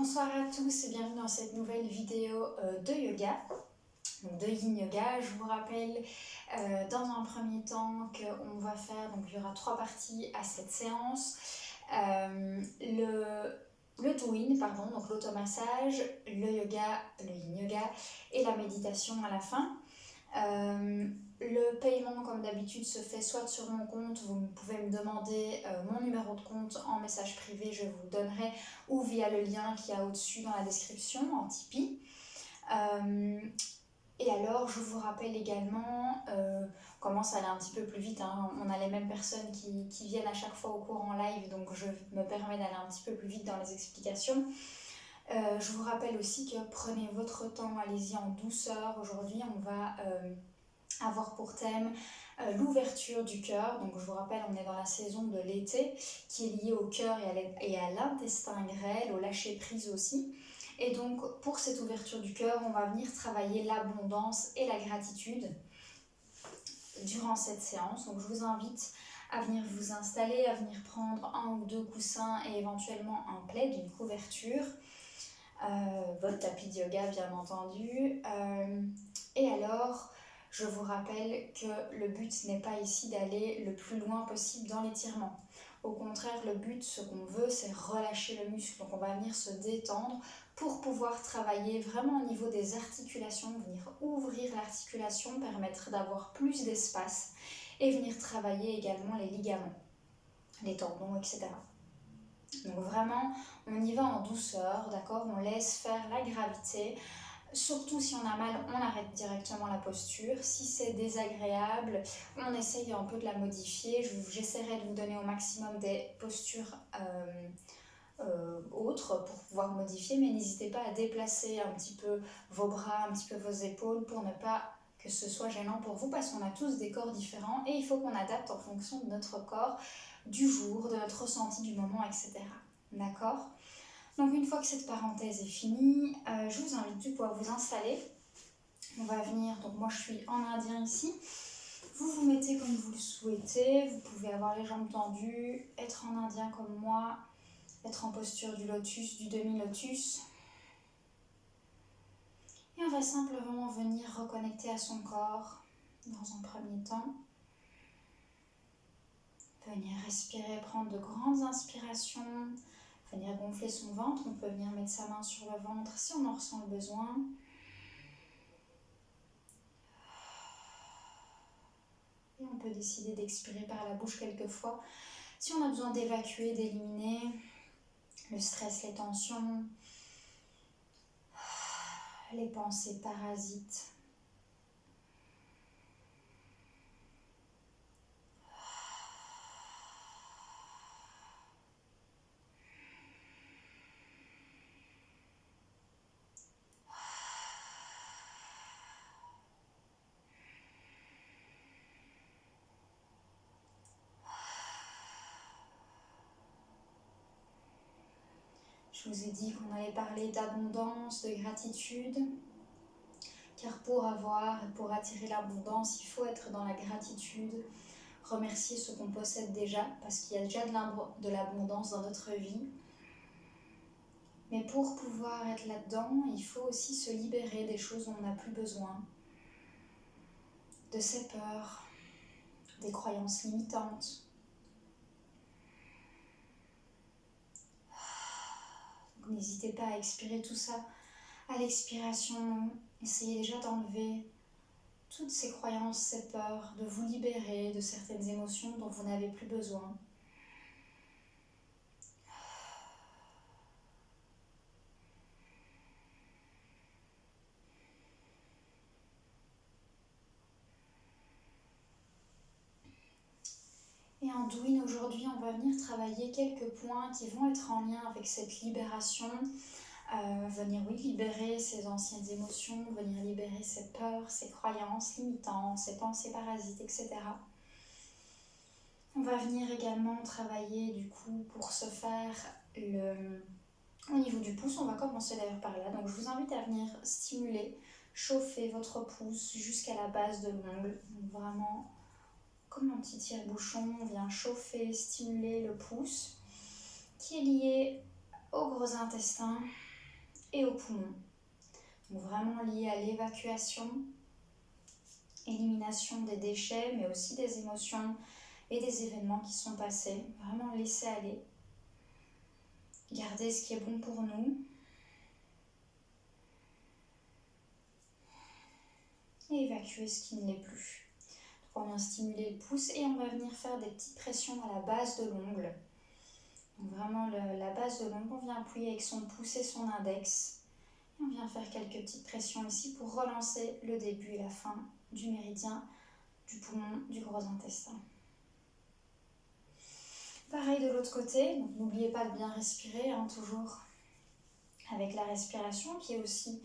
Bonsoir à tous et bienvenue dans cette nouvelle vidéo de yoga, donc de Yin Yoga. Je vous rappelle dans un premier temps qu'on va faire, donc il y aura 3 parties à cette séance. Le Do-In, pardon, donc l'automassage, le yoga, le Yin Yoga et la méditation à la fin. Le paiement, comme d'habitude, se fait soit sur mon compte, vous pouvez me demander mon numéro de compte en message privé, je vous le donnerai, ou via le lien qu'il y a au-dessus dans la description, en Tipeee. Et alors, je vous rappelle également, on commence à aller un petit peu plus vite, hein, on a les mêmes personnes qui viennent à chaque fois au cours en live, donc je me permets d'aller un petit peu plus vite dans les explications. Je vous rappelle aussi que prenez votre temps, allez-y en douceur. Aujourd'hui, on va avoir pour thème l'ouverture du cœur. Donc je vous rappelle, on est dans la saison de l'été qui est liée au cœur et à l'intestin grêle, au lâcher prise aussi. Et donc pour cette ouverture du cœur, on va venir travailler l'abondance et la gratitude durant cette séance. Donc je vous invite à venir vous installer, à venir prendre 1 ou 2 coussins et éventuellement un plaid, une couverture. Votre tapis de yoga bien entendu. Et alors, je vous rappelle que le but n'est pas ici d'aller le plus loin possible dans l'étirement. Au contraire, le but, ce qu'on veut, c'est relâcher le muscle. Donc on va venir se détendre pour pouvoir travailler vraiment au niveau des articulations, venir ouvrir l'articulation, permettre d'avoir plus d'espace et venir travailler également les ligaments, les tendons, etc. Donc vraiment, on y va en douceur, d'accord? On laisse faire la gravité. Surtout si on a mal, on arrête directement la posture. Si c'est désagréable, on essaye un peu de la modifier. J'essaierai de vous donner au maximum des postures autres pour pouvoir modifier, mais n'hésitez pas à déplacer un petit peu vos bras, un petit peu vos épaules pour ne pas que ce soit gênant pour vous, parce qu'on a tous des corps différents et il faut qu'on adapte en fonction de notre corps, du jour, de notre ressenti du moment, etc. D'accord ? Donc une fois que cette parenthèse est finie, je vous invite du coup à vous installer. On va venir, donc moi je suis en indien ici. Vous vous mettez comme vous le souhaitez, vous pouvez avoir les jambes tendues, être en indien comme moi, être en posture du lotus, du demi-lotus. Et on va simplement venir reconnecter à son corps dans un premier temps. Venir respirer, prendre de grandes inspirations, venir gonfler son ventre. On peut venir mettre sa main sur le ventre si on en ressent le besoin. Et on peut décider d'expirer par la bouche quelquefois si on a besoin d'évacuer, d'éliminer le stress, les tensions, les pensées parasites. Je vous ai dit qu'on allait parler d'abondance, de gratitude, car pour attirer l'abondance, il faut être dans la gratitude, remercier ce qu'on possède déjà, parce qu'il y a déjà de l'abondance dans notre vie. Mais pour pouvoir être là-dedans, il faut aussi se libérer des choses dont on n'a plus besoin, de ses peurs, des croyances limitantes. N'hésitez pas à expirer tout ça. À l'expiration, essayez déjà d'enlever toutes ces croyances, ces peurs, de vous libérer de certaines émotions dont vous n'avez plus besoin. Et en Do-In aujourd'hui, on va venir travailler quelques points qui vont être en lien avec cette libération. Venir libérer ses anciennes émotions, venir libérer ses peurs, ses croyances limitantes, ses pensées parasites, etc. On va venir également travailler du coup pour se faire au niveau du pouce. On va commencer d'ailleurs par là. Donc je vous invite à venir stimuler, chauffer votre pouce jusqu'à la base de l'ongle. Donc vraiment comme un petit tire-bouchon, on vient chauffer, stimuler le pouce qui est lié au gros intestin. et aux poumons. Donc vraiment lié à l'évacuation, élimination des déchets, mais aussi des émotions et des événements qui sont passés. Vraiment laisser aller. Garder ce qui est bon pour nous. Et évacuer ce qui ne l'est plus. Donc on vient stimuler le pouce et on va venir faire des petites pressions à la base de l'ongle. Donc vraiment la base de l'ongle, on vient appuyer avec son pouce et son index. Et on vient faire quelques petites pressions ici pour relancer le début et la fin du méridien, du poumon, du gros intestin. Pareil de l'autre côté, donc n'oubliez pas de bien respirer, toujours avec la respiration qui est aussi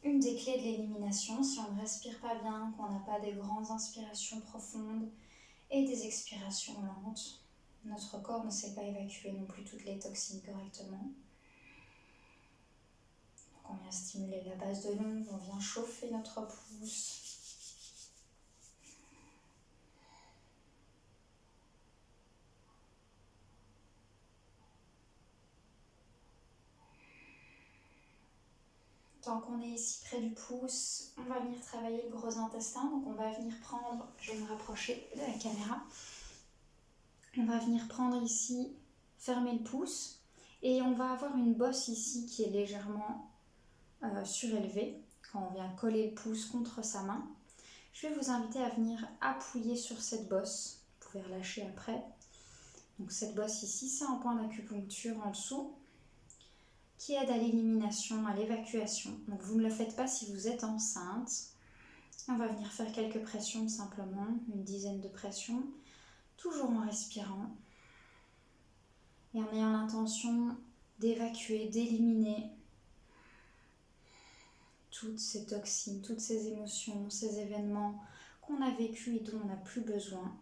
une des clés de l'élimination. Si on ne respire pas bien, qu'on n'a pas des grandes inspirations profondes et des expirations lentes, notre corps ne sait pas évacuer non plus toutes les toxines correctement. Donc on vient stimuler la base de l'ongle, on vient chauffer notre pouce. Tant qu'on est ici près du pouce, on va venir travailler le gros intestin. Donc on va venir prendre, je vais me rapprocher de la caméra. On va venir prendre ici, fermer le pouce. Et on va avoir une bosse ici qui est légèrement surélevée. Quand on vient coller le pouce contre sa main. Je vais vous inviter à venir appuyer sur cette bosse. Vous pouvez relâcher après. Donc cette bosse ici, c'est un point d'acupuncture en dessous, qui aide à l'élimination, à l'évacuation. Donc vous ne le faites pas si vous êtes enceinte. On va venir faire quelques pressions simplement, une dizaine de pressions, toujours en respirant et en ayant l'intention d'évacuer, d'éliminer toutes ces toxines, toutes ces émotions, ces événements qu'on a vécus et dont on n'a plus besoin.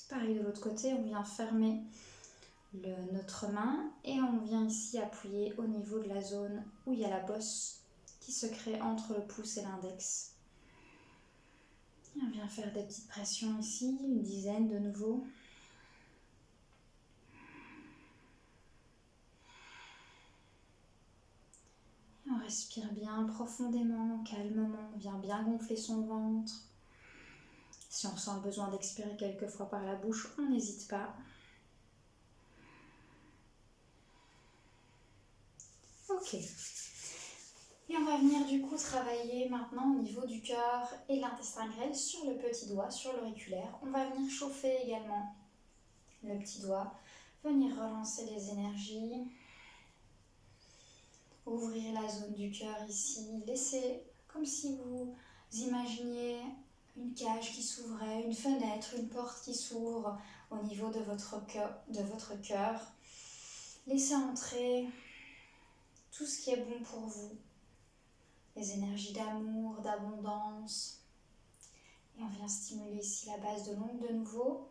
Pareil de l'autre côté, on vient fermer notre main et on vient ici appuyer au niveau de la zone où il y a la bosse qui se crée entre le pouce et l'index. Et on vient faire des petites pressions ici, une dizaine de nouveau. Et on respire bien profondément, calmement, on vient bien gonfler son ventre. Si on ressent le besoin d'expirer quelques fois par la bouche, on n'hésite pas. Ok. Et on va venir du coup travailler maintenant au niveau du cœur et de l'intestin grêle sur le petit doigt, sur l'auriculaire. On va venir chauffer également le petit doigt, venir relancer les énergies, ouvrir la zone du cœur ici, laissez comme si vous imaginiez une cage qui s'ouvrait, une fenêtre, une porte qui s'ouvre au niveau de votre cœur. Laissez entrer tout ce qui est bon pour vous, les énergies d'amour, d'abondance. Et on vient stimuler ici la base de l'ongle de nouveau.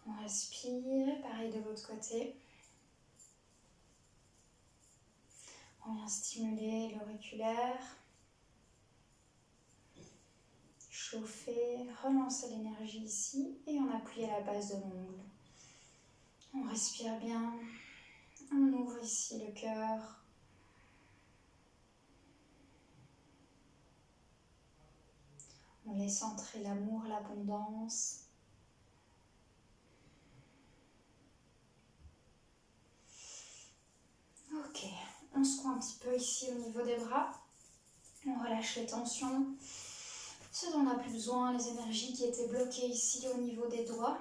On respire, pareil de l'autre côté. On vient stimuler l'auriculaire, chauffer, relancer l'énergie ici et on appuie à la base de l'ongle. On respire bien, on ouvre ici le cœur. On laisse entrer l'amour, l'abondance. Ok, on secoue un petit peu ici au niveau des bras. On relâche les tensions, ce dont on n'a plus besoin, les énergies qui étaient bloquées ici au niveau des doigts.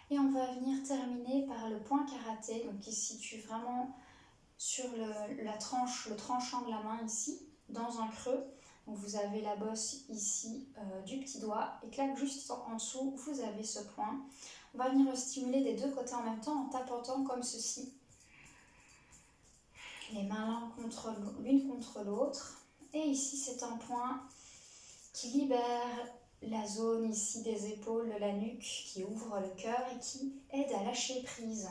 Et on va venir terminer par le point karaté, donc qui se situe vraiment sur le tranchant de la main ici, dans un creux. Donc vous avez la bosse ici du petit doigt et clac, juste en dessous, vous avez ce point. On va venir le stimuler des deux côtés en même temps en tapotant comme ceci. Les mains l'une contre l'autre. Et ici, c'est un point qui libère la zone ici des épaules, de la nuque, qui ouvre le cœur et qui aide à lâcher prise.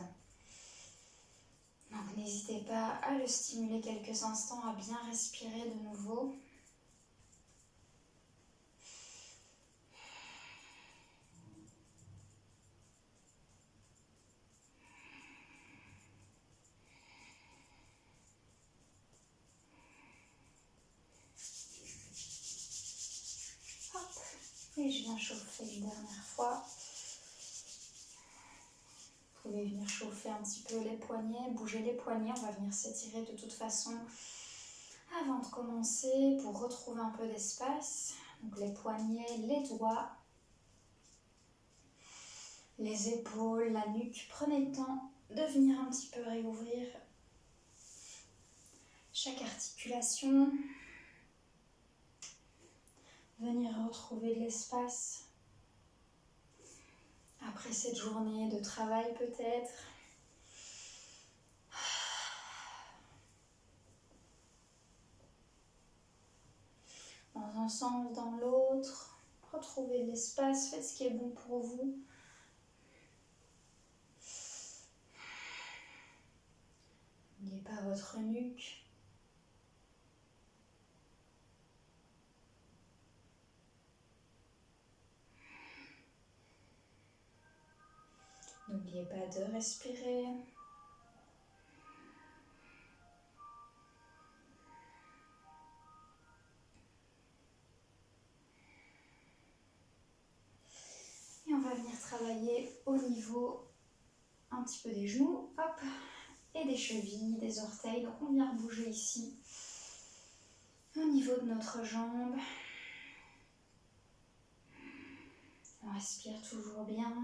Donc n'hésitez pas à le stimuler quelques instants, à bien respirer de nouveau. Hop. Et je viens chauffer une dernière fois. Vous pouvez venir chauffer un petit peu les poignets, bouger les poignets. On va venir s'étirer de toute façon avant de commencer pour retrouver un peu d'espace. Donc les poignets, les doigts, les épaules, la nuque. Prenez le temps de venir un petit peu réouvrir chaque articulation. Venir retrouver de l'espace après cette journée de travail peut-être. Dans un sens, dans l'autre. Retrouvez de l'espace, faites ce qui est bon pour vous. N'oubliez pas votre nuque. N'oubliez pas de respirer. Et on va venir travailler au niveau un petit peu des genoux, hop, et des chevilles, des orteils. Donc on vient bouger ici, au niveau de notre jambe. On respire toujours bien.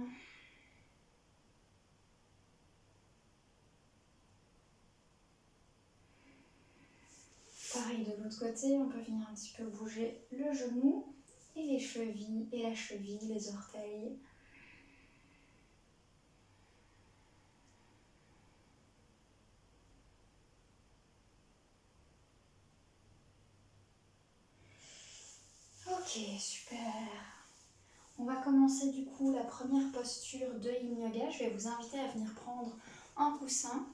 Pareil de l'autre côté, on peut venir un petit peu bouger le genou et les chevilles, et la cheville, les orteils. Ok, super. On va commencer du coup la première posture de Yin Yoga. Je vais vous inviter à venir prendre un coussin.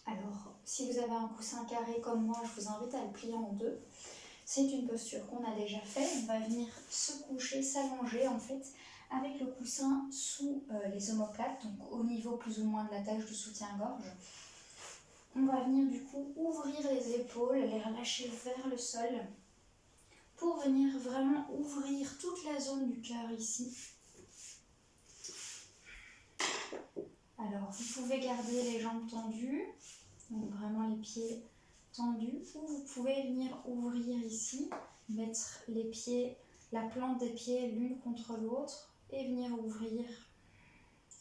Alors, si vous avez un coussin carré comme moi, je vous invite à le plier en deux. C'est une posture qu'on a déjà fait. On va venir se coucher, s'allonger en fait, avec le coussin sous les omoplates, donc au niveau plus ou moins de la tâche de soutien-gorge. On va venir du coup ouvrir les épaules, les relâcher vers le sol, pour venir vraiment ouvrir toute la zone du cœur ici. Alors, vous pouvez garder les jambes tendues, donc vraiment les pieds tendus, ou vous pouvez venir ouvrir ici, mettre les pieds, la plante des pieds l'une contre l'autre et venir ouvrir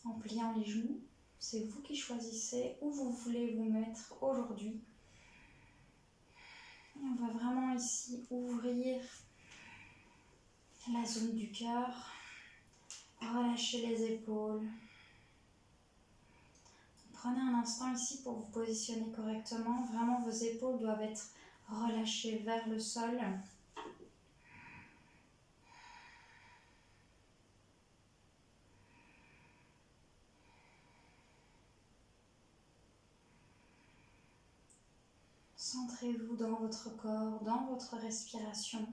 en pliant les genoux. C'est vous qui choisissez où vous voulez vous mettre aujourd'hui. Et on va vraiment ici ouvrir la zone du cœur, relâcher les épaules. Prenez un instant ici pour vous positionner correctement. Vraiment, vos épaules doivent être relâchées vers le sol. Centrez-vous dans votre corps, dans votre respiration.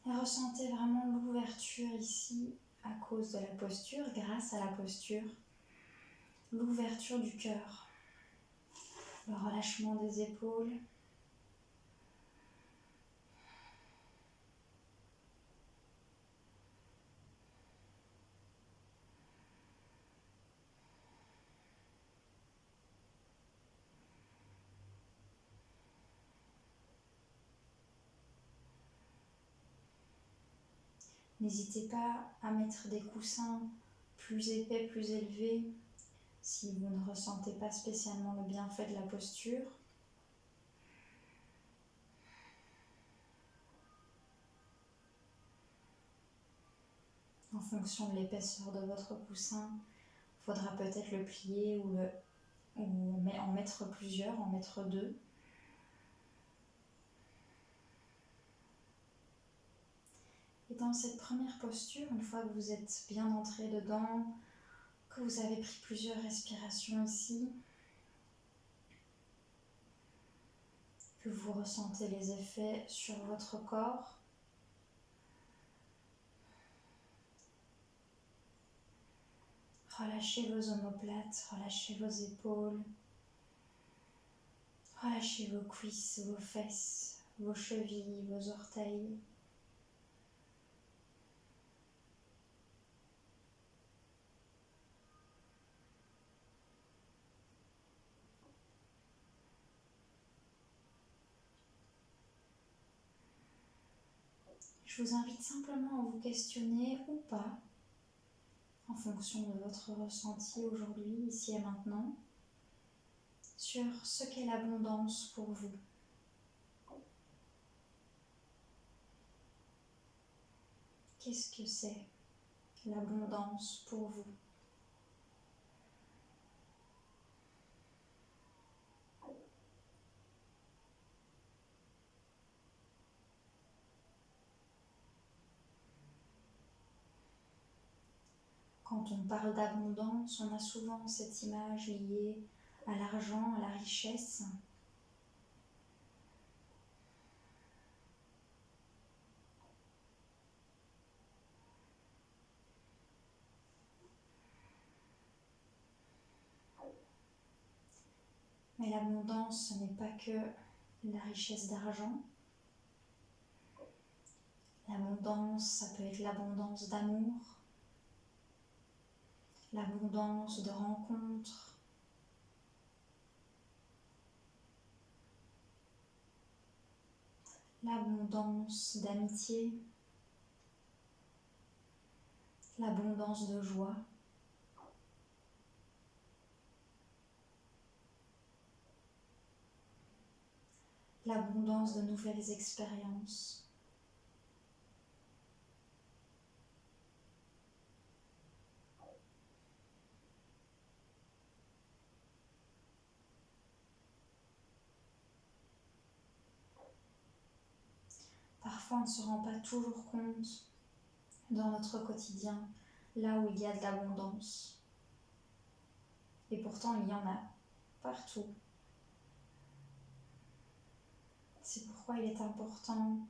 Et ressentez vraiment l'ouverture ici à cause de la posture, grâce à la posture. L'ouverture du cœur, le relâchement des épaules. N'hésitez pas à mettre des coussins plus épais, plus élevés, si vous ne ressentez pas spécialement le bienfait de la posture. En fonction de l'épaisseur de votre coussin, il faudra peut-être le plier ou en mettre plusieurs, en mettre deux. dans cette première posture, une fois que vous êtes bien entré dedans, que vous avez pris plusieurs respirations ici, que vous ressentez les effets sur votre corps, relâchez vos omoplates, relâchez vos épaules, relâchez vos cuisses, vos fesses, vos chevilles, vos orteils. Je vous invite simplement à vous questionner ou pas, en fonction de votre ressenti aujourd'hui, ici et maintenant, sur ce qu'est l'abondance pour vous. Qu'est-ce que c'est l'abondance pour vous? Quand on parle d'abondance, on a souvent cette image liée à l'argent, à la richesse. Mais l'abondance, ce n'est pas que la richesse d'argent. L'abondance, ça peut être l'abondance d'amour, l'abondance de rencontres, l'abondance d'amitié, l'abondance de joie. L'abondance de nouvelles expériences. Parfois, on ne se rend pas toujours compte dans notre quotidien, là où il y a de l'abondance. Et pourtant, il y en a partout. C'est pourquoi il est important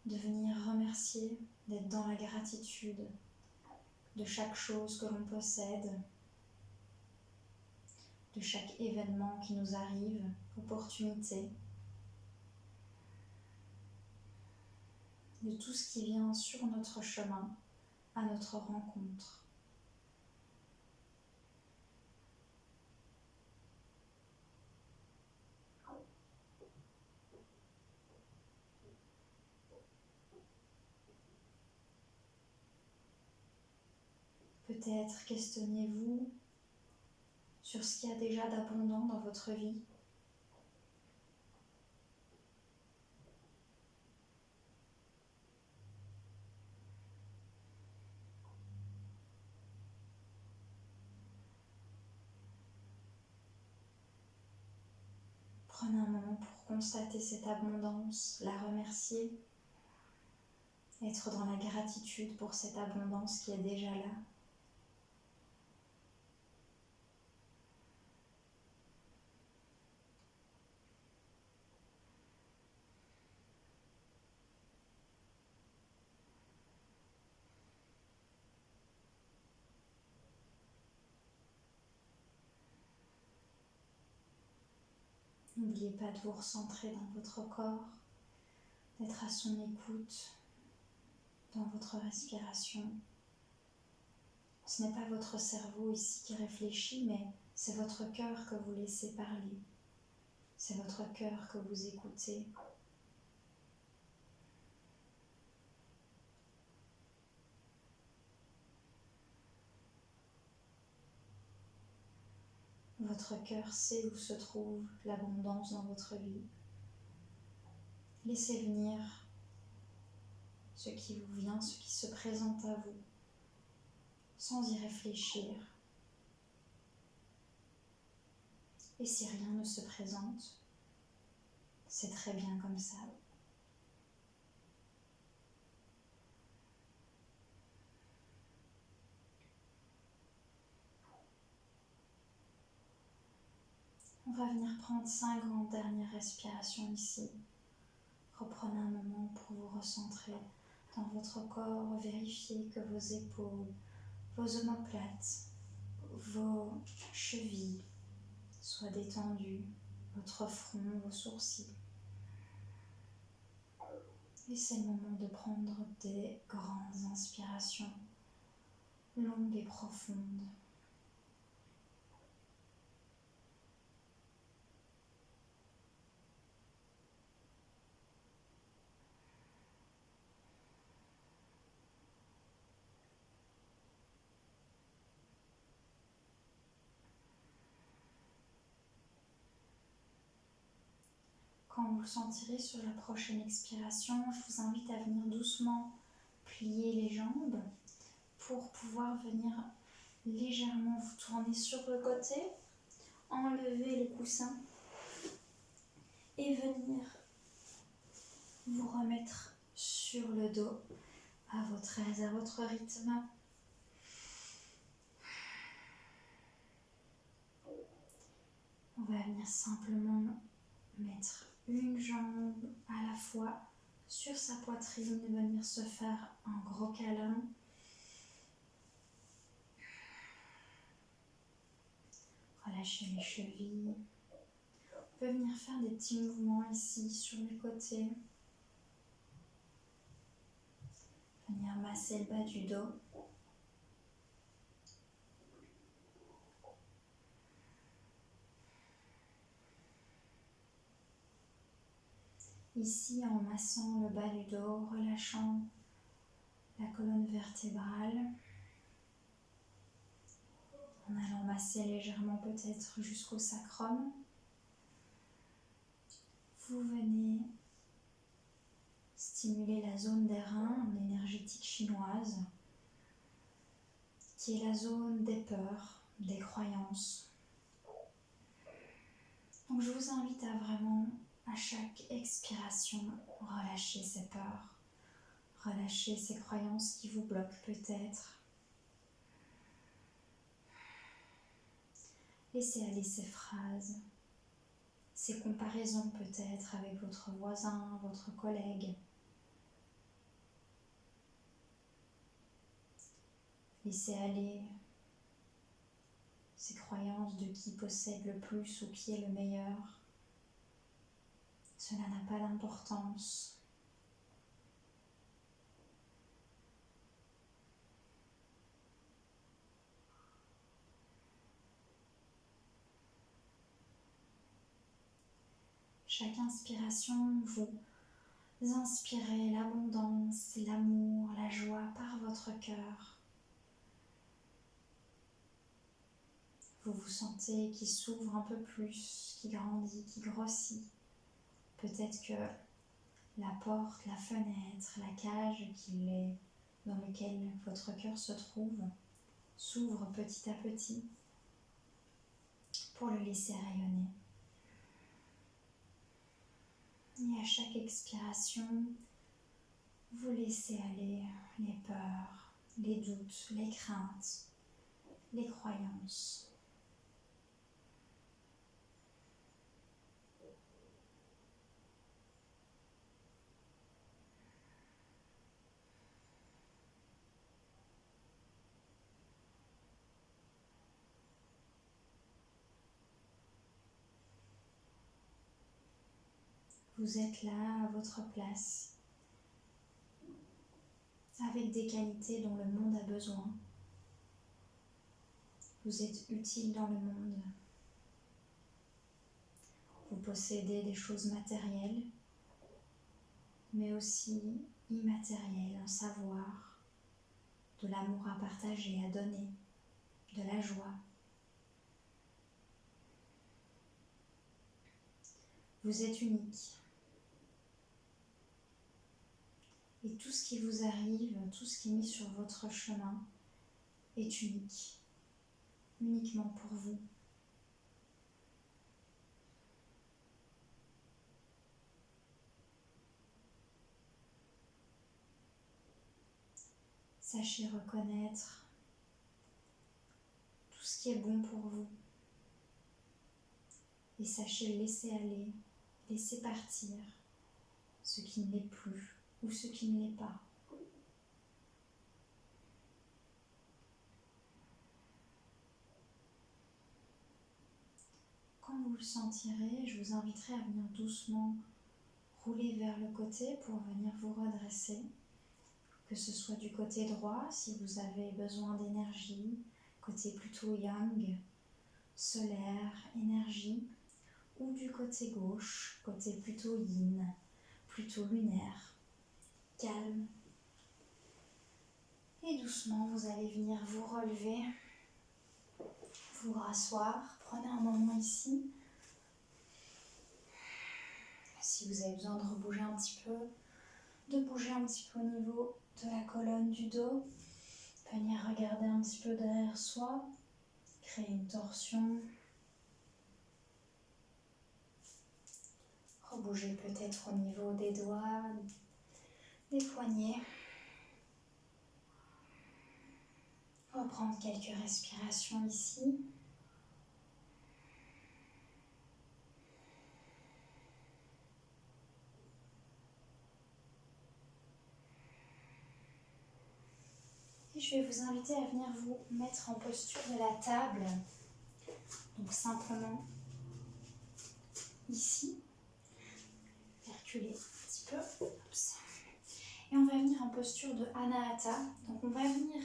de venir remercier, d'être dans la gratitude de chaque chose que l'on possède, de chaque événement qui nous arrive, opportunité, de tout ce qui vient sur notre chemin à notre rencontre. Peut-être questionnez-vous sur ce qu'il y a déjà d'abondant dans votre vie. Prenez un moment pour constater cette abondance, la remercier, être dans la gratitude pour cette abondance qui est déjà là. N'oubliez pas de vous recentrer dans votre corps, d'être à son écoute, dans votre respiration. Ce n'est pas votre cerveau ici qui réfléchit, mais c'est votre cœur que vous laissez parler. C'est votre cœur que vous écoutez. Votre cœur sait où se trouve l'abondance dans votre vie. Laissez venir ce qui vous vient, ce qui se présente à vous, sans y réfléchir. Et si rien ne se présente, c'est très bien comme ça. va venir prendre 5 grandes dernières respirations ici. Reprenez un moment pour vous recentrer dans votre corps, vérifiez que vos épaules, vos omoplates, vos chevilles soient détendues, votre front, vos sourcils. Et c'est le moment de prendre des grandes inspirations, longues et profondes. Quand vous le sentirez sur la prochaine expiration, je vous invite à venir doucement plier les jambes pour pouvoir venir légèrement vous tourner sur le côté, enlever les coussins et venir vous remettre sur le dos à votre aise, à votre rythme. On va venir simplement mettre une jambe à la fois sur sa poitrine, venir se faire un gros câlin. Relâchez les chevilles. On peut venir faire des petits mouvements ici sur les côtés. Venir masser le bas du dos. Ici, en massant le bas du dos, relâchant la colonne vertébrale, en allant masser légèrement peut-être jusqu'au sacrum, vous venez stimuler la zone des reins en énergétique chinoise, qui est la zone des peurs, des croyances. Donc je vous invite à vraiment, à chaque expiration, relâcher ces peurs, relâcher ces croyances qui vous bloquent peut-être. Laissez aller ces phrases, ces comparaisons peut-être avec votre voisin, votre collègue. Laissez aller ces croyances de qui possède le plus ou qui est le meilleur. Cela n'a pas d'importance. Chaque inspiration, vous inspirez l'abondance, l'amour, la joie par votre cœur. Vous vous sentez qui s'ouvre un peu plus, qui grandit, qui grossit. Peut-être que la porte, la fenêtre, la cage dans laquelle votre cœur se trouve s'ouvre petit à petit pour le laisser rayonner. Et à chaque expiration, vous laissez aller les peurs, les doutes, les craintes, les croyances. Vous êtes là à votre place, avec des qualités dont le monde a besoin. Vous êtes utile dans le monde. Vous possédez des choses matérielles, mais aussi immatérielles, un savoir, de l'amour à partager, à donner, de la joie. Vous êtes unique. Et tout ce qui vous arrive, tout ce qui est mis sur votre chemin est unique, uniquement pour vous. Sachez reconnaître tout ce qui est bon pour vous. Et sachez laisser aller, laisser partir ce qui ne l'est plus ou ce qui ne l'est pas. Quand vous le sentirez, je vous inviterai à venir doucement rouler vers le côté pour venir vous redresser. Que ce soit du côté droit, si vous avez besoin d'énergie, côté plutôt yang, solaire, énergie, ou du côté gauche, côté plutôt yin, plutôt lunaire, calme. Et doucement, vous allez venir vous relever, vous rasseoir. Prenez un moment ici. Si vous avez besoin de rebouger un petit peu, de bouger un petit peu au niveau de la colonne du dos, venir regarder un petit peu derrière soi, créer une torsion. Rebouger peut-être au niveau des doigts, des poignets. Reprendre quelques respirations ici. Et je vais vous inviter à venir vous mettre en posture de la table. Donc simplement ici. Reculer un petit peu. Oups. Et on va venir en posture de Anahata. Donc on va venir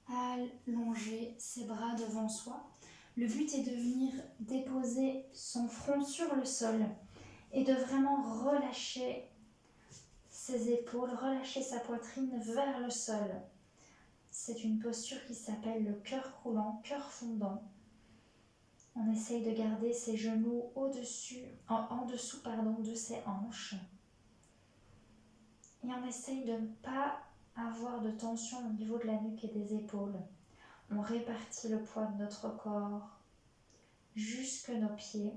allonger ses bras devant soi. Le but est de venir déposer son front sur le sol et de vraiment relâcher ses épaules, relâcher sa poitrine vers le sol. C'est une posture qui s'appelle le cœur coulant, cœur fondant. On essaye de garder ses genoux en dessous de ses hanches. Et on essaye de ne pas avoir de tension au niveau de la nuque et des épaules. On répartit le poids de notre corps jusque nos pieds.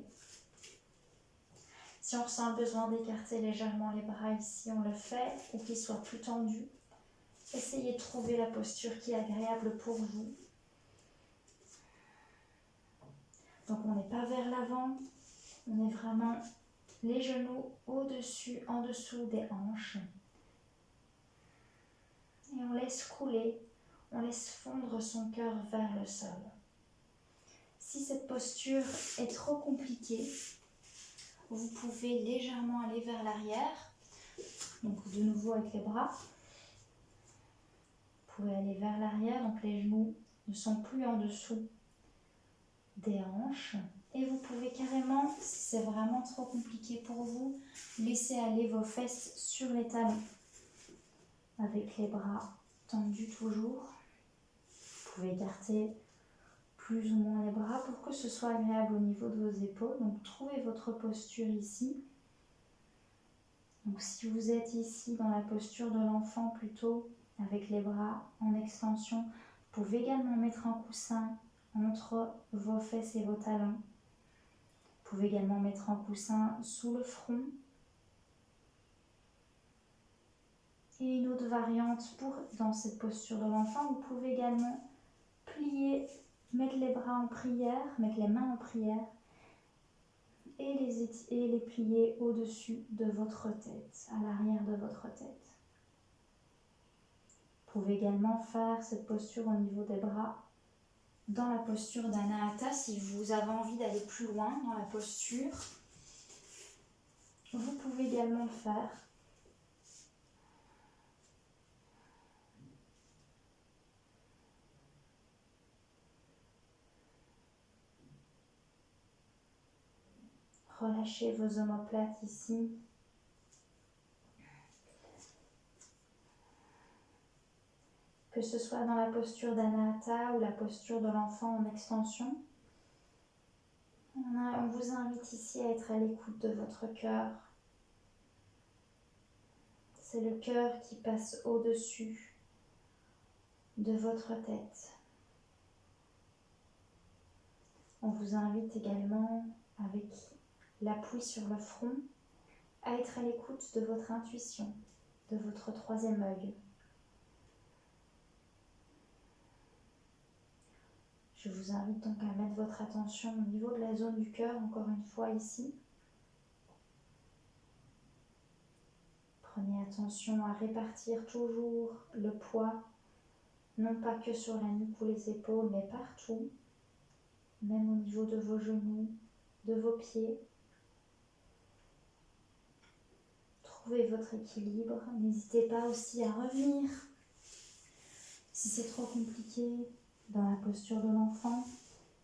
Si on ressent le besoin d'écarter légèrement les bras ici, on le fait, ou qu'ils soient plus tendus. Essayez de trouver la posture qui est agréable pour vous. Donc on n'est pas vers l'avant, on est vraiment les genoux au-dessus, en dessous des hanches. Et on laisse couler, on laisse fondre son cœur vers le sol. Si cette posture est trop compliquée, vous pouvez légèrement aller vers l'arrière, donc de nouveau avec les bras. Vous pouvez aller vers l'arrière, donc les genoux ne sont plus en dessous des hanches. Et vous pouvez carrément, si c'est vraiment trop compliqué pour vous, laisser aller vos fesses sur les talons. Avec les bras tendus toujours. Vous pouvez écarter plus ou moins les bras pour que ce soit agréable au niveau de vos épaules. Donc trouvez votre posture ici. Donc si vous êtes ici dans la posture de l'enfant plutôt, avec les bras en extension, vous pouvez également mettre un coussin entre vos fesses et vos talons. Vous pouvez également mettre un coussin sous le front. Et une autre variante dans cette posture de l'enfant, vous pouvez également plier, mettre les bras en prière, mettre les mains en prière et les plier au-dessus de votre tête, à l'arrière de votre tête. Vous pouvez également faire cette posture au niveau des bras dans la posture d'Anahata si vous avez envie d'aller plus loin dans la posture. Vous pouvez également le faire. Relâchez vos omoplates ici. Que ce soit dans la posture d'Anahata ou la posture de l'enfant en extension. On vous invite ici à être à l'écoute de votre cœur. C'est le cœur qui passe au-dessus de votre tête. On vous invite également, avec l'appui sur le front, à être à l'écoute de votre intuition, de votre troisième œil. Je vous invite donc à mettre votre attention au niveau de la zone du cœur, encore une fois ici. Prenez attention à répartir toujours le poids, non pas que sur la nuque ou les épaules, mais partout, même au niveau de vos genoux, de vos pieds. Trouvez votre équilibre. N'hésitez pas aussi à revenir, si c'est trop compliqué, dans la posture de l'enfant,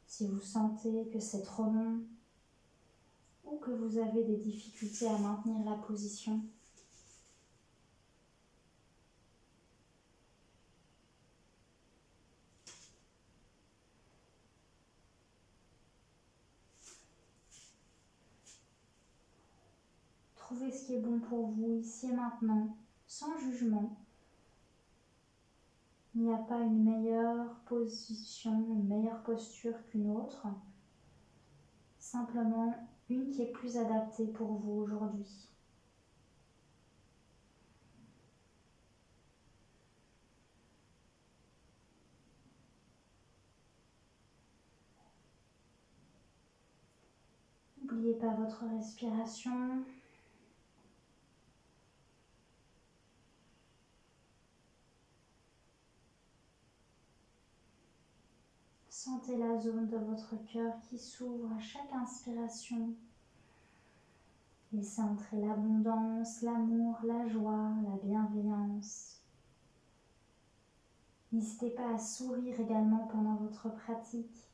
si vous sentez que c'est trop long ou que vous avez des difficultés à maintenir la position. Trouvez ce qui est bon pour vous ici et maintenant, sans jugement. Il n'y a pas une meilleure position, une meilleure posture qu'une autre. Simplement une qui est plus adaptée pour vous aujourd'hui. N'oubliez pas votre respiration. Sentez la zone de votre cœur qui s'ouvre à chaque inspiration. Laissez entrer l'abondance, l'amour, la joie, la bienveillance. N'hésitez pas à sourire également pendant votre pratique.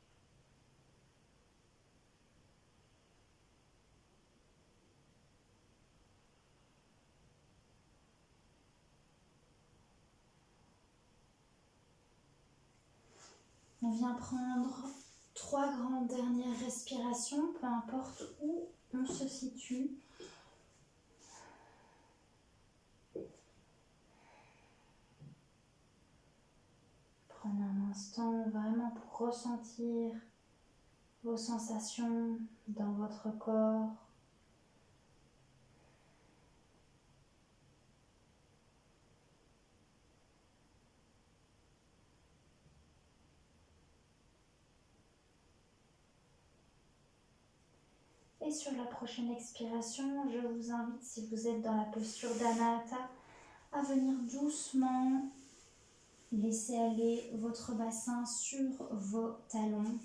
On vient prendre 3 grandes dernières respirations, peu importe où on se situe. Prenez un instant vraiment pour ressentir vos sensations dans votre corps. Et sur la prochaine expiration, je vous invite, si vous êtes dans la posture d'Anahata, à venir doucement laisser aller votre bassin sur vos talons.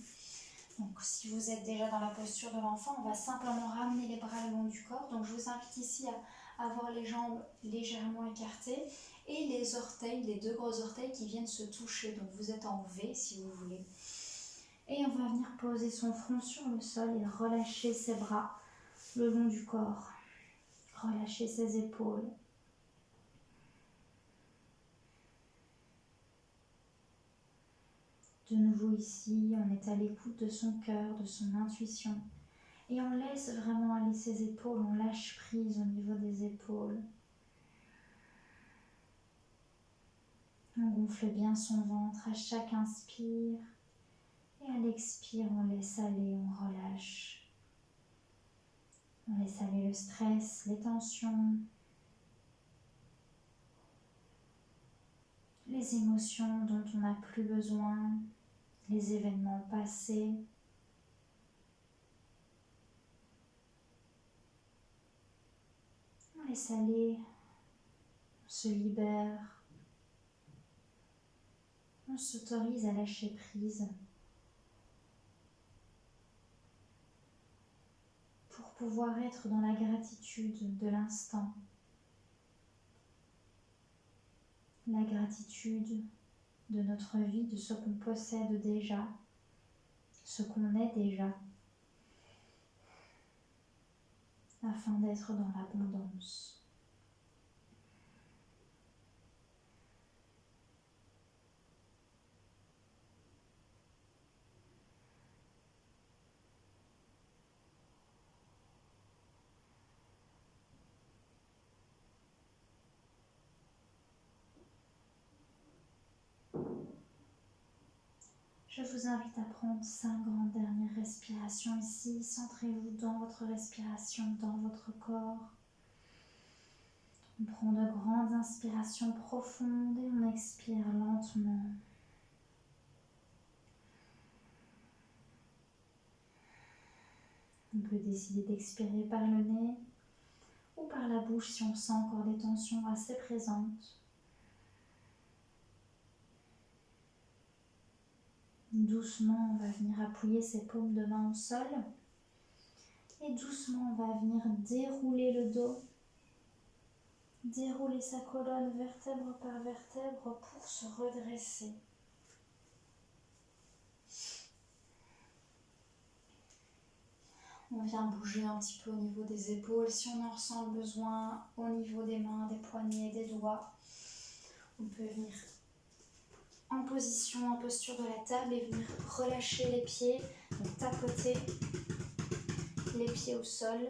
Donc si vous êtes déjà dans la posture de l'enfant, on va simplement ramener les bras le long du corps. Donc je vous invite ici à avoir les jambes légèrement écartées et les orteils, les 2 gros orteils qui viennent se toucher. Donc vous êtes en V si vous voulez. Et on va venir poser son front sur le sol et relâcher ses bras le long du corps. Relâcher ses épaules. De nouveau ici, on est à l'écoute de son cœur, de son intuition. Et on laisse vraiment aller ses épaules, on lâche prise au niveau des épaules. On gonfle bien son ventre à chaque inspire. Et à l'expire, on laisse aller, on relâche. On laisse aller le stress, les tensions, les émotions dont on n'a plus besoin, les événements passés. On laisse aller, on se libère, on s'autorise à lâcher prise pour pouvoir être dans la gratitude de l'instant. La gratitude de notre vie, de ce qu'on possède déjà, ce qu'on est déjà, afin d'être dans l'abondance. Je vous invite à prendre 5 grandes dernières respirations ici. Centrez-vous dans votre respiration, dans votre corps. On prend de grandes inspirations profondes et on expire lentement. On peut décider d'expirer par le nez ou par la bouche si on sent encore des tensions assez présentes. Doucement, on va venir appuyer ses paumes de main au sol. Et doucement, on va venir dérouler le dos. Dérouler sa colonne vertèbre par vertèbre pour se redresser. On vient bouger un petit peu au niveau des épaules si on en ressent le besoin, au niveau des mains, des poignets, des doigts. On peut venir en position, en posture de la table et venir relâcher les pieds, donc tapoter les pieds au sol,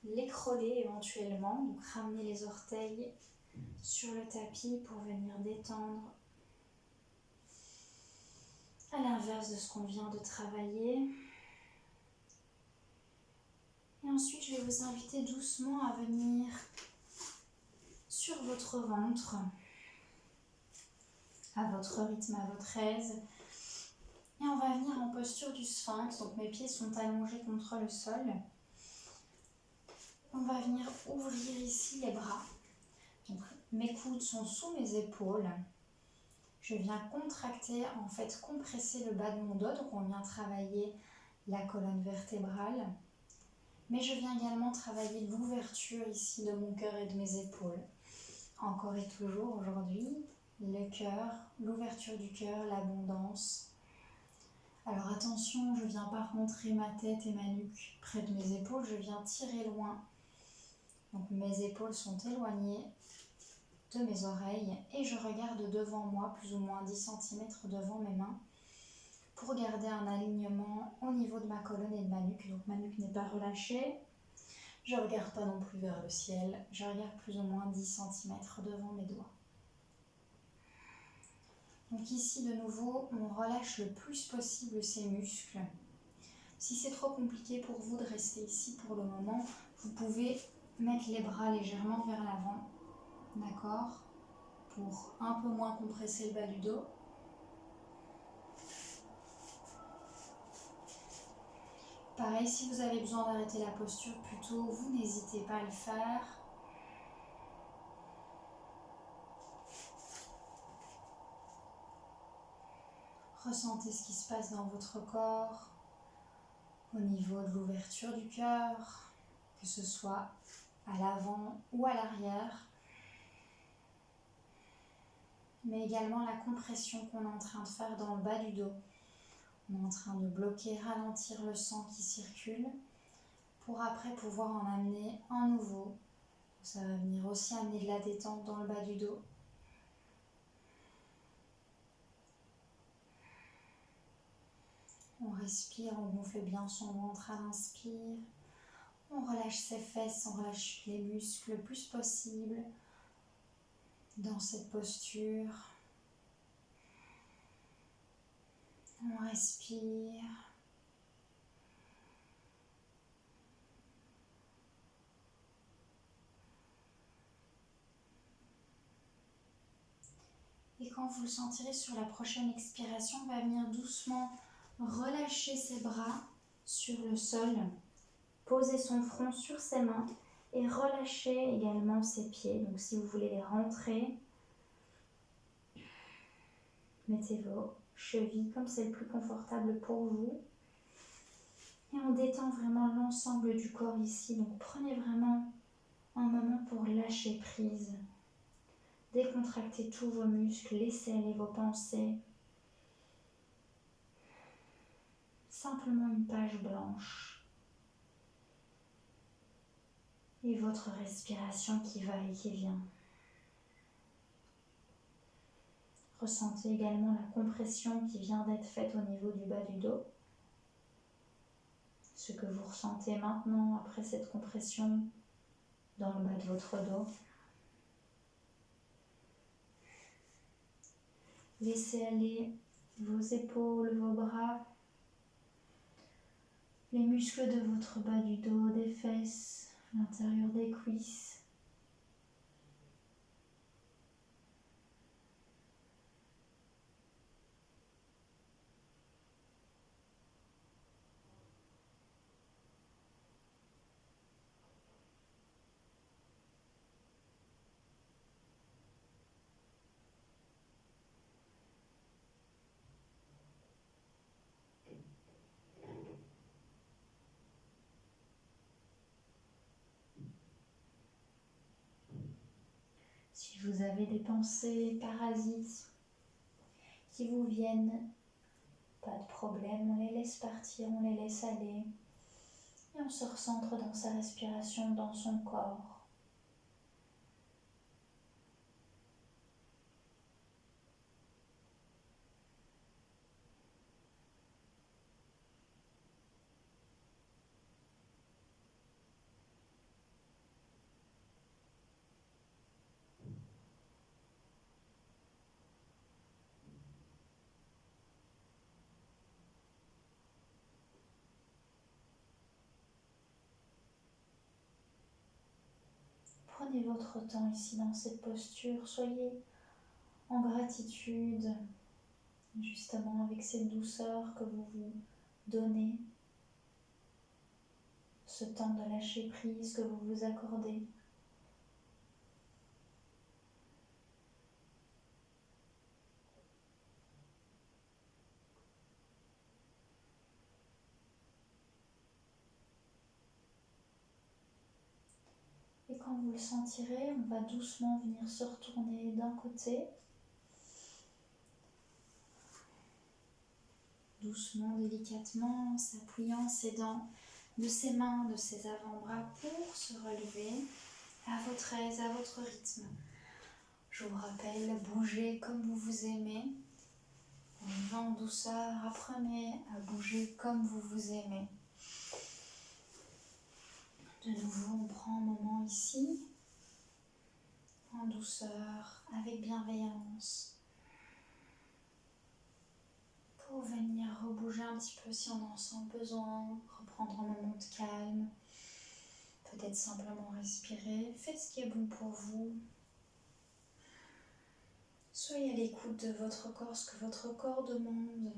l'écroler éventuellement, donc ramener les orteils sur le tapis pour venir détendre à l'inverse de ce qu'on vient de travailler. Et ensuite, je vais vous inviter doucement à venir sur votre ventre, à votre rythme, à votre aise. Et on va venir en posture du sphinx, donc mes pieds sont allongés contre le sol. On va venir ouvrir ici les bras. Donc, mes coudes sont sous mes épaules. Je viens contracter, en fait compresser le bas de mon dos, donc on vient travailler la colonne vertébrale. Mais je viens également travailler l'ouverture ici de mon cœur et de mes épaules. Encore et toujours aujourd'hui, le cœur, l'ouverture du cœur, l'abondance. Alors attention, je ne viens pas rentrer ma tête et ma nuque près de mes épaules, je viens tirer loin. Donc mes épaules sont éloignées de mes oreilles et je regarde devant moi, plus ou moins 10 cm devant mes mains, pour garder un alignement au niveau de ma colonne et de ma nuque. Donc ma nuque n'est pas relâchée, je ne regarde pas non plus vers le ciel, je regarde plus ou moins 10 cm devant mes doigts. Donc ici de nouveau, on relâche le plus possible ces muscles. Si c'est trop compliqué pour vous de rester ici pour le moment, vous pouvez mettre les bras légèrement vers l'avant, d'accord, pour un peu moins compresser le bas du dos. Pareil, si vous avez besoin d'arrêter la posture plus tôt, vous n'hésitez pas à le faire. Ressentez ce qui se passe dans votre corps, au niveau de l'ouverture du cœur, que ce soit à l'avant ou à l'arrière, mais également la compression qu'on est en train de faire dans le bas du dos. On est en train de bloquer, ralentir le sang qui circule pour après pouvoir en amener un nouveau. Ça va venir aussi amener de la détente dans le bas du dos. On respire, on gonfle bien son ventre à l'inspire. On relâche ses fesses, on relâche les muscles le plus possible dans cette posture. On respire. Et quand vous le sentirez sur la prochaine expiration, on va venir doucement relâcher ses bras sur le sol, poser son front sur ses mains et relâcher également ses pieds. Donc si vous voulez les rentrer, mettez vos chevilles comme c'est le plus confortable pour vous. Et on détend vraiment l'ensemble du corps ici. Donc prenez vraiment un moment pour lâcher prise. Décontractez tous vos muscles, laissez aller vos pensées. Simplement une page blanche. Et votre respiration qui va et qui vient. Ressentez également la compression qui vient d'être faite au niveau du bas du dos. Ce que vous ressentez maintenant après cette compression dans le bas de votre dos. Laissez aller vos épaules, vos bras, les muscles de votre bas du dos, des fesses, l'intérieur des cuisses. avez des pensées parasites qui vous viennent, pas de problème, on les laisse partir, on les laisse aller. Et on se recentre dans sa respiration, dans son corps. Prenez votre temps ici dans cette posture, soyez en gratitude justement avec cette douceur que vous vous donnez, ce temps de lâcher prise que vous vous accordez. Et quand vous le sentirez, on va doucement venir se retourner d'un côté. Doucement, délicatement, en s'appuyant ses dents de ses mains, de ses avant-bras pour se relever à votre aise, à votre rythme. Je vous rappelle, bougez comme vous vous aimez. En vivant en douceur, apprenez à bouger comme vous vous aimez. De nouveau, on prend un moment ici, en douceur, avec bienveillance, pour venir rebouger un petit peu si on en sent besoin, reprendre un moment de calme, peut-être simplement respirer. Faites ce qui est bon pour vous. Soyez à l'écoute de votre corps, ce que votre corps demande.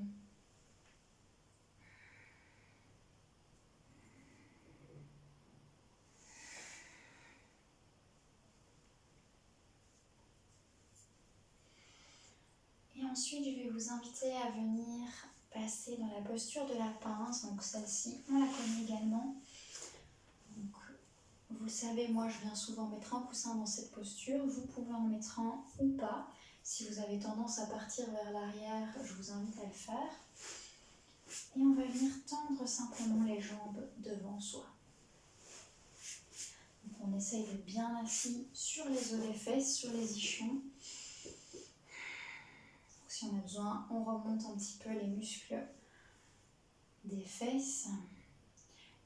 Et ensuite, je vais vous inviter à venir passer dans la posture de la pince. Donc celle-ci, on la connaît également. Donc, vous le savez, moi je viens souvent mettre un coussin dans cette posture. Vous pouvez en mettre un ou pas. Si vous avez tendance à partir vers l'arrière, je vous invite à le faire. Et on va venir tendre simplement les jambes devant soi. Donc on essaye d'être bien assis sur les os des fesses, sur les ischions. Si on a besoin, on remonte un petit peu les muscles des fesses.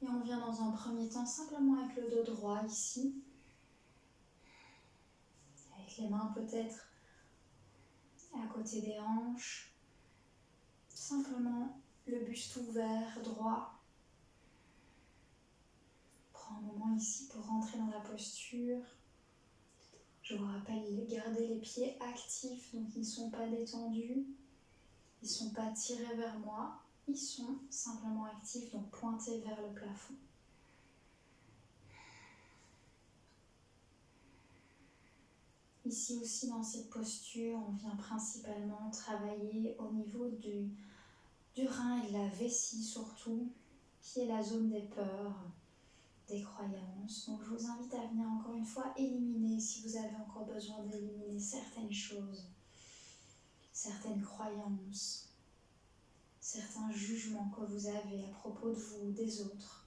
Et on vient dans un premier temps simplement avec le dos droit ici. Avec les mains peut-être à côté des hanches. Simplement le buste ouvert, droit. Prends un moment ici pour rentrer dans la posture. Je vous rappelle, gardez les pieds actifs, donc ils ne sont pas détendus. Ils ne sont pas tirés vers moi. Ils sont simplement actifs, donc pointés vers le plafond. Ici aussi, dans cette posture, on vient principalement travailler au niveau du rein et de la vessie surtout, qui est la zone des peurs, des croyances. Donc je vous invite à venir encore une fois éliminer, si vous avez encore besoin d'éliminer certaines choses, certaines croyances, certains jugements que vous avez à propos de vous, des autres.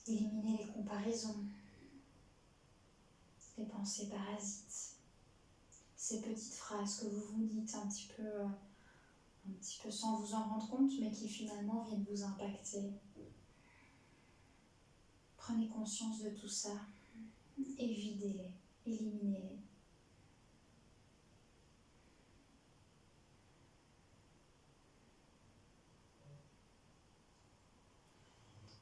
Éliminer les comparaisons, les pensées parasites, ces petites phrases que vous vous dites un petit peu sans vous en rendre compte, mais qui finalement viennent vous impacter. Prenez conscience de tout ça et videz-les, éliminez-les.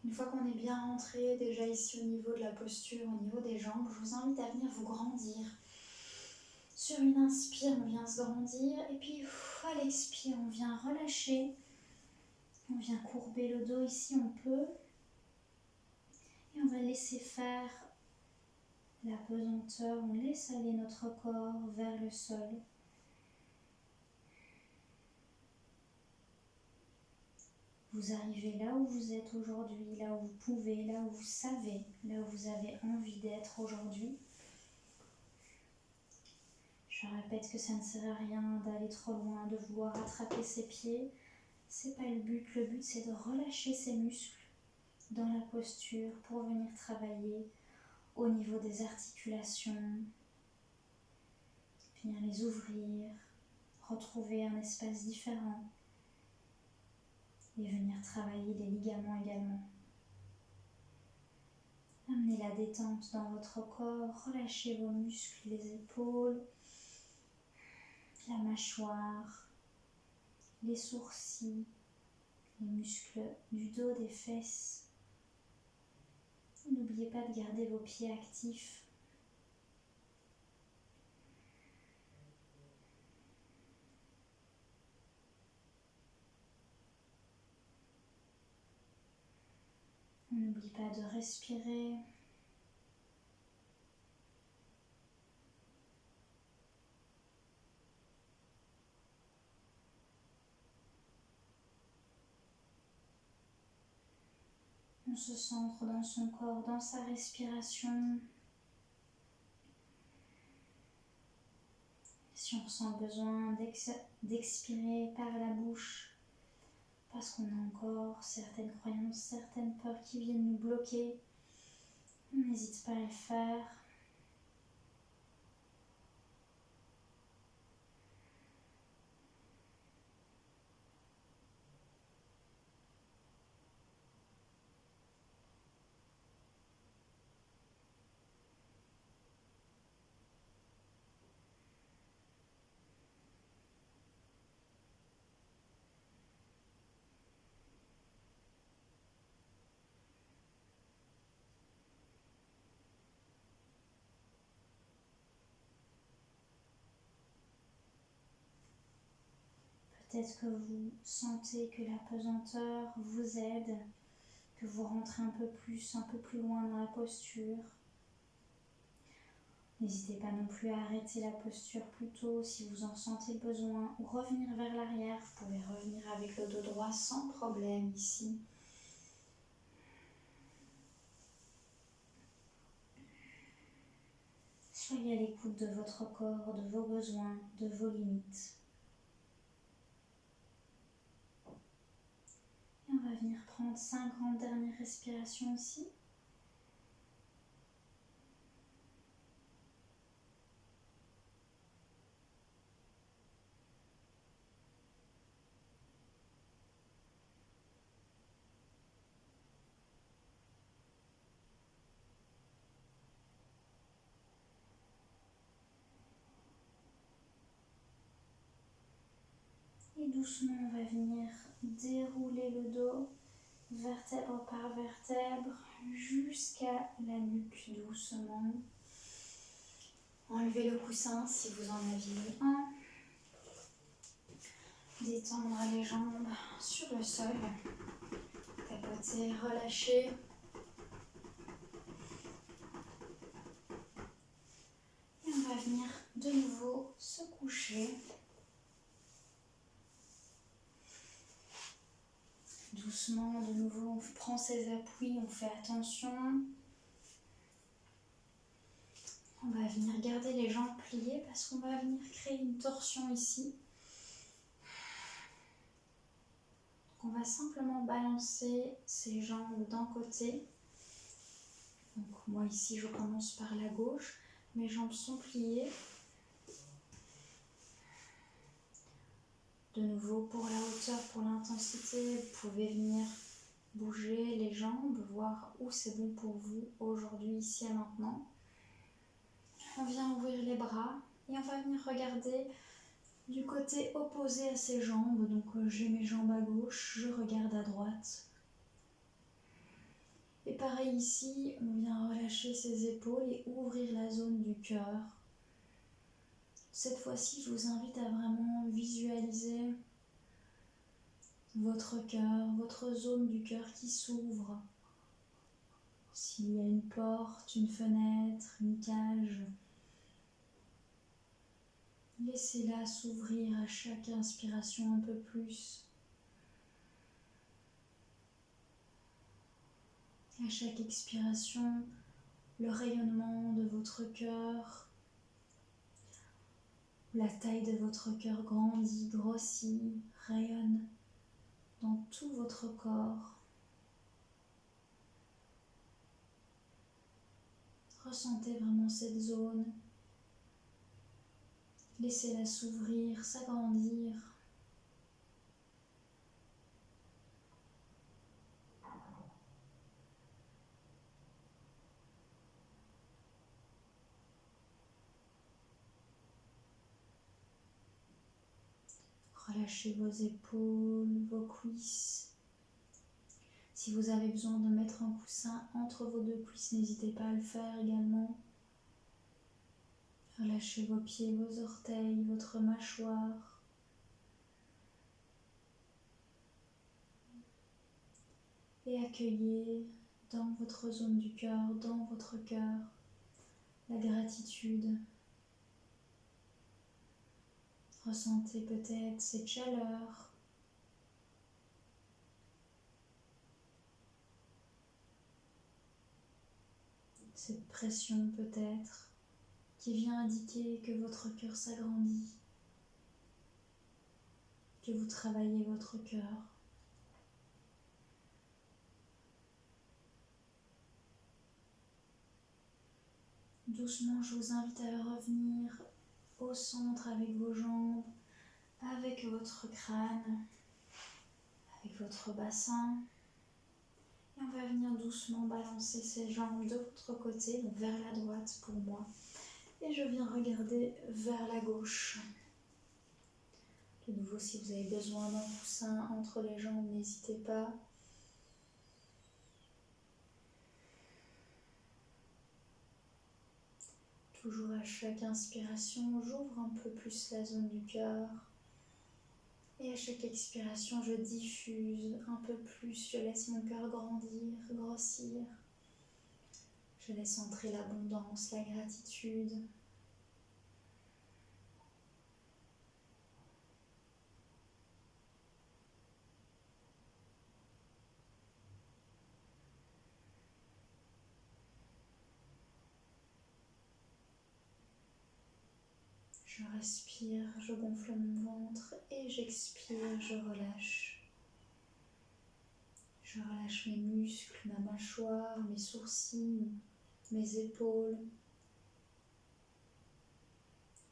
Une fois qu'on est bien rentré déjà ici au niveau de la posture, au niveau des jambes, je vous invite à venir vous grandir. Sur une inspire, on vient se grandir et puis à l'expire, on vient relâcher. On vient courber le dos ici, on peut. Et on va laisser faire la pesanteur, on laisse aller notre corps vers le sol. Vous arrivez là où vous êtes aujourd'hui, là où vous pouvez, là où vous savez, là où vous avez envie d'être aujourd'hui. Je répète que ça ne sert à rien d'aller trop loin, de vouloir attraper ses pieds. C'est pas le but. Le but, c'est de relâcher ses muscles dans la posture pour venir travailler au niveau des articulations, venir les ouvrir, retrouver un espace différent et venir travailler les ligaments également. Amenez la détente dans votre corps, relâchez vos muscles, les épaules, la mâchoire, les sourcils, les muscles du dos, des fesses. N'oubliez pas de garder vos pieds actifs. N'oublie pas de respirer. On se centre dans son corps, dans sa respiration. Si on ressent le besoin d'expirer par la bouche, parce qu'on a encore certaines croyances, certaines peurs qui viennent nous bloquer, on n'hésite pas à le faire. Peut-être que vous sentez que la pesanteur vous aide, que vous rentrez un peu plus loin dans la posture. N'hésitez pas non plus à arrêter la posture plus tôt si vous en sentez le besoin ou revenir vers l'arrière. Vous pouvez revenir avec le dos droit sans problème ici. Soyez à l'écoute de votre corps, de vos besoins, de vos limites. Et on va venir prendre 5 grandes dernières respirations ici. Et doucement, on va venir dérouler le dos, vertèbre par vertèbre, jusqu'à la nuque doucement. Enlevez le coussin si vous en aviez un. Détendre les jambes sur le sol. Tapoter, relâcher. Et on va venir de nouveau se coucher. Doucement, de nouveau, on prend ses appuis, on fait attention. On va venir garder les jambes pliées parce qu'on va venir créer une torsion ici. Donc on va simplement balancer ses jambes d'un côté. Donc moi ici, je commence par la gauche. Mes jambes sont pliées. De nouveau, pour la hauteur, pour l'intensité, vous pouvez venir bouger les jambes, voir où c'est bon pour vous aujourd'hui, ici et maintenant. On vient ouvrir les bras et on va venir regarder du côté opposé à ses jambes. Donc j'ai mes jambes à gauche, je regarde à droite. Et pareil ici, on vient relâcher ses épaules et ouvrir la zone du cœur. Cette fois-ci, je vous invite à vraiment visualiser votre cœur, votre zone du cœur qui s'ouvre. S'il y a une porte, une fenêtre, une cage, laissez-la s'ouvrir à chaque inspiration un peu plus. À chaque expiration, le rayonnement de votre cœur La taille de votre cœur grandit, grossit, rayonne dans tout votre corps. Ressentez vraiment cette zone. Laissez-la s'ouvrir, s'agrandir. Relâchez vos épaules, vos cuisses. Si vous avez besoin de mettre un coussin entre vos deux cuisses, n'hésitez pas à le faire également. Relâchez vos pieds, vos orteils, votre mâchoire. Et accueillez dans votre zone du cœur, dans votre cœur, la gratitude. Ressentez peut-être cette chaleur. Cette pression peut-être qui vient indiquer que votre cœur s'agrandit, que vous travaillez votre cœur. Doucement, je vous invite à revenir au centre avec vos jambes, avec votre crâne, avec votre bassin. Et on va venir doucement balancer ces jambes de votre côté, donc vers la droite pour moi. Et je viens regarder vers la gauche. De nouveau, si vous avez besoin d'un coussin entre les jambes, n'hésitez pas. Toujours à chaque inspiration, j'ouvre un peu plus la zone du cœur. Et à chaque expiration, je diffuse un peu plus. Je laisse mon cœur grandir, grossir. Je laisse entrer l'abondance, la gratitude. Je respire, je gonfle mon ventre et j'expire, je relâche. Je relâche mes muscles, ma mâchoire, mes sourcils, mes épaules.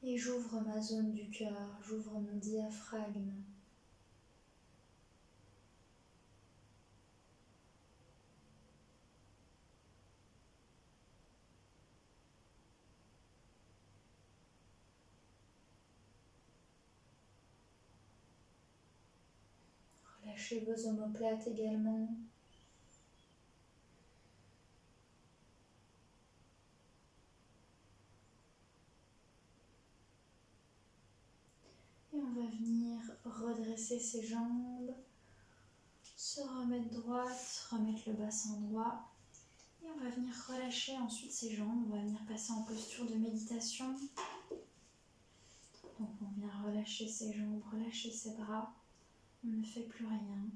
Et j'ouvre ma zone du cœur, j'ouvre mon diaphragme. Relâchez vos omoplates également. Et on va venir redresser ses jambes, se remettre droite, remettre le bassin droit. Et on va venir relâcher ensuite ses jambes. On va venir passer en posture de méditation. Donc on vient relâcher ses jambes, relâcher ses bras. On ne fait plus rien.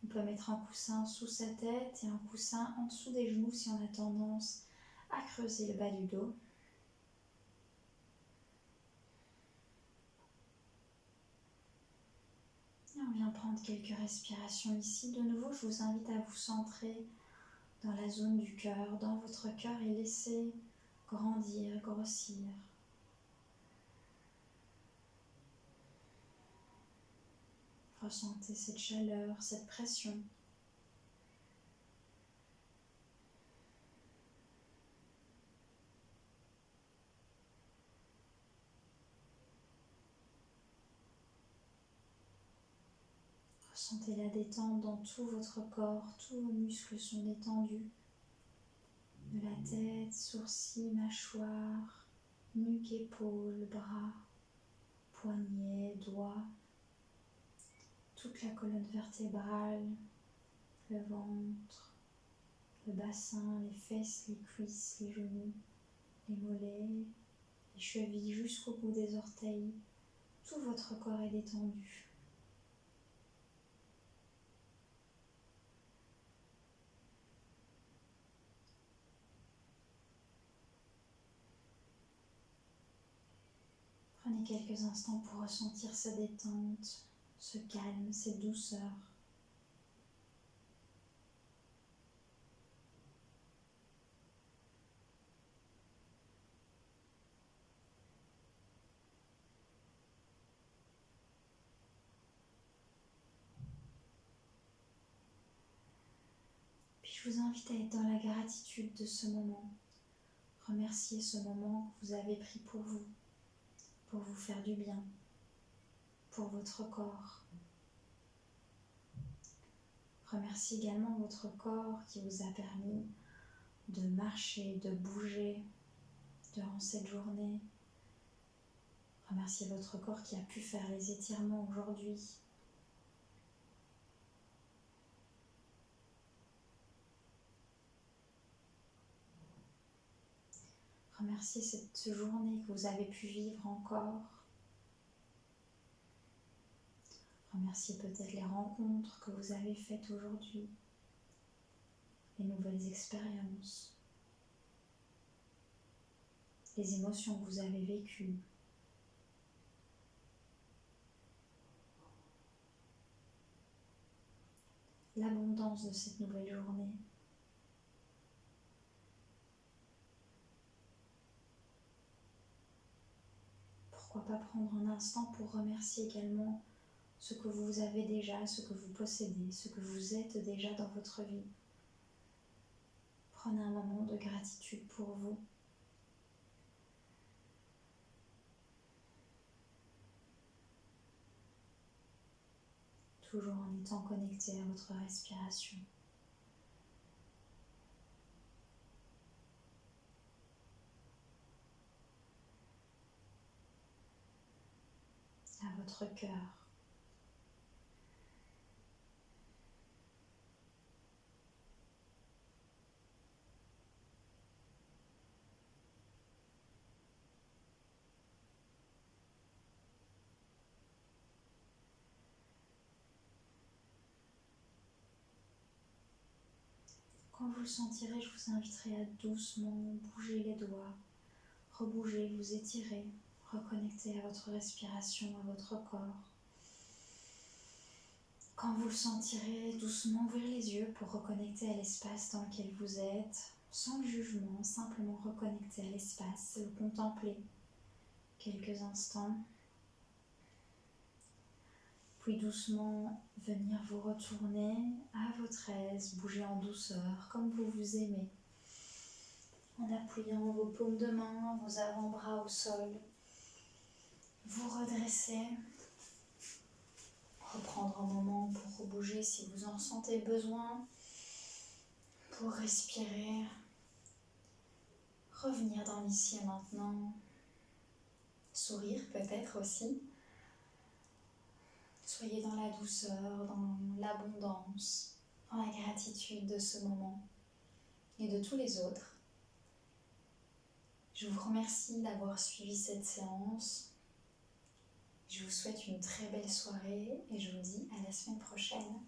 On peut mettre un coussin sous sa tête et un coussin en dessous des genoux si on a tendance à creuser le bas du dos. Et on vient prendre quelques respirations ici. De nouveau, je vous invite à vous centrer dans la zone du cœur, dans votre cœur et laisser grandir, grossir. Ressentez cette chaleur, cette pression. Ressentez la détente dans tout votre corps, tous vos muscles sont détendus. De la tête, sourcils, mâchoire, nuque, épaules, bras, poignets, doigts, toute la colonne vertébrale, le ventre, le bassin, les fesses, les cuisses, les genoux, les mollets, les chevilles jusqu'au bout des orteils. Tout votre corps est détendu. Prenez quelques instants pour ressentir cette détente, ce calme, cette douceur. Puis je vous invite à être dans la gratitude de ce moment. Remerciez ce moment que vous avez pris pour vous faire du bien, pour votre corps. Remerciez également votre corps qui vous a permis de marcher, de bouger durant cette journée. Remerciez votre corps qui a pu faire les étirements aujourd'hui. Remerciez cette journée que vous avez pu vivre encore. Remerciez peut-être les rencontres que vous avez faites aujourd'hui, les nouvelles expériences, les émotions que vous avez vécues. L'abondance de cette nouvelle journée. Pourquoi pas prendre un instant pour remercier également ce que vous avez déjà, ce que vous possédez, ce que vous êtes déjà dans votre vie. Prenez un moment de gratitude pour vous. Toujours en étant connecté à votre respiration. À votre cœur. Quand vous le sentirez, je vous inviterai à doucement bouger les doigts, rebouger, vous étirer, reconnecter à votre respiration, à votre corps. Quand vous le sentirez, doucement ouvrir les yeux pour reconnecter à l'espace dans lequel vous êtes, sans jugement, simplement reconnecter à l'espace, le contempler quelques instants. Puis doucement venir vous retourner à votre aise, bouger en douceur, comme vous vous aimez. En appuyant vos paumes de main, vos avant-bras au sol. Vous redresser. Reprendre un moment pour rebouger si vous en sentez besoin. Pour respirer. Revenir dans l'ici et maintenant. Sourire peut-être aussi. Soyez dans la douceur, dans l'abondance, dans la gratitude de ce moment et de tous les autres. Je vous remercie d'avoir suivi cette séance. Je vous souhaite une très belle soirée et je vous dis à la semaine prochaine.